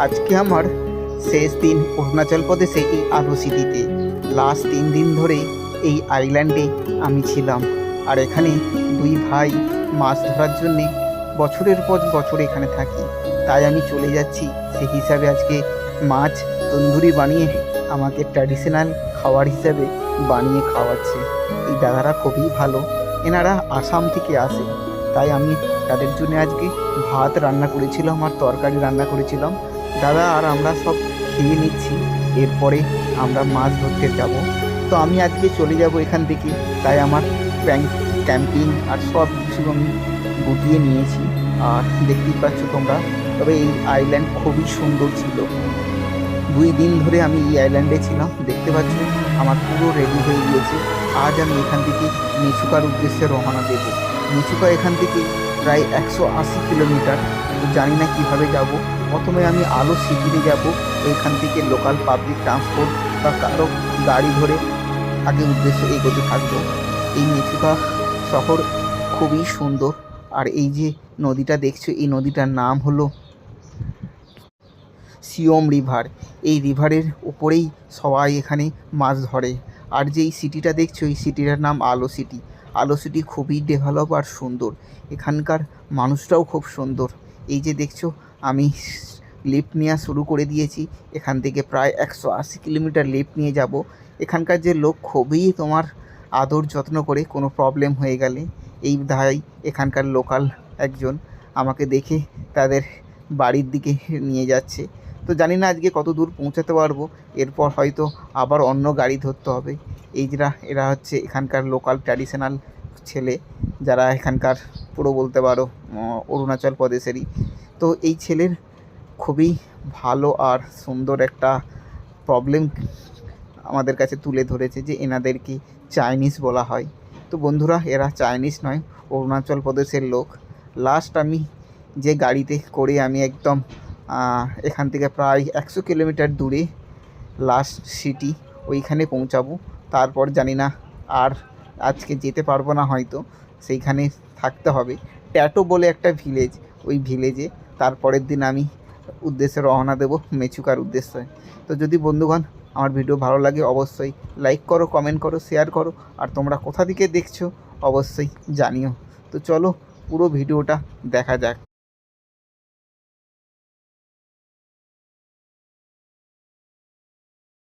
আজকে আমার শেষ দিন অরুণাচল প্রদেশে এই আলো সিটিতে। লাস্ট 3 দিন ধরে এই আইল্যান্ডে আমি ছিলাম। আর এখানে দুই ভাই মাছ ধরার জন্যে বছরের পর বছর এখানে থাকি। তাই আমি চলে যাচ্ছি। সেই হিসাবে আজকে মাছ তন্দুরি বানিয়ে আমাকে ট্র্যাডিশনাল খাবার হিসাবে বানিয়ে খাওয়াচ্ছে। এই দাদারা খুবই ভালো, এনারা আসাম থেকে আসে। তাই আমি তাদের জন্য আজকে ভাত রান্না করেছিলাম আর তরকারি রান্না করেছিলাম। দাদা আর আমরা সব খেয়ে নিচ্ছি, এরপরে আমরা মাছ ধরতে যাব। তো আমি আজকে চলে যাব এখান থেকে, তাই আমার ক্যাম্পিং আর সব কিছু আমি গুটিয়ে নিয়েছি। আর দেখতেই পাচ্ছ তোমরা, তবে এই আইল্যান্ড খুবই সুন্দর ছিল। 2 দিন ধরে আমি এই আইল্যান্ডে ছিলাম। দেখতে পাচ্ছ আমার পুরো রেডি হয়ে গিয়েছে। আজ আমি এখান থেকে মেচুকার উদ্দেশ্যে রওনা দেব। মেচুকা এখান থেকে প্রায় 180 কিলোমিটার। তো জানি না কীভাবে যাব। প্রথমে আমি আলো সিটিতে যাব, ওইখান থেকে লোকাল পাবলিক ট্রান্সপোর্ট বা কারো গাড়ি ধরে আগে উদ্দেশ্য এগোতে থাকবো। এই মেচুকা শহর খুবই সুন্দর। আর এই যে নদীটা দেখছো, এই নদীটার নাম হলো সিওম রিভার। এই রিভারের উপরেই সবাই এখানে মাছ ধরে। আর যেই সিটিটা দেখছো, এই সিটিটার নাম আলো সিটি। আলো সিটি খুবই ডেভেলপ আর সুন্দর। এখানকার মানুষটাও খুব সুন্দর। এই যে দেখছো, আমি লিফট নেওয়া শুরু করে দিয়েছি। এখান থেকে প্রায় 180 কিলোমিটার লিফট নিয়ে যাব। এখানকার যে লোক খুবই তোমার আদর যত্ন করে কোনো প্রবলেম হয়ে গেলে। এই ভাই এখানকার লোকাল একজন আমাকে দেখে তাদের বাড়ির দিকে নিয়ে যাচ্ছে। তো জানি না আজকে কত দূর পৌঁছাতে পারবো, এরপর হয়তো আবার অন্য গাড়ি ধরতে হবে। এরা হচ্ছে এখানকার লোকাল ট্র্যাডিশনাল ছেলে, যারা এখানকার পুরো বলতে পারো অরুণাচল প্রদেশেরই। তো এই ছেলের খুবই ভালো আর সুন্দর একটা প্রবলেম আমাদের কাছে তুলে ধরেছে, যে এনাদেরকে চাইনিজ বলা হয়। তো বন্ধুরা, এরা চাইনিজ নয়, অরুণাচল প্রদেশের লোক। লাস্ট আমি যে গাড়িতে করে আমি একদম এখান থেকে প্রায় 100 কিলোমিটার দূরে লাস্ট সিটি, ওইখানে পৌঁছাবো। তারপর জানি না আর আজকে যেতে পারবো না, হয়তো সেইখানে থাকতে হবে। ট্যাটো বলে একটা ভিলেজ, ওই ভিলেজে তারপরের দিন আমি উদ্দেশ্যে রওনা দেবো মেচুকার উদ্দেশ্যে। তো যদি বন্ধুগণ আমার ভিডিও ভালো লাগে, অবশ্যই লাইক করো, কমেন্ট করো, শেয়ার করো। আর তোমরা কোথা থেকে দেখছো অবশ্যই জানিও। তো চলো পুরো ভিডিওটা দেখা যাক।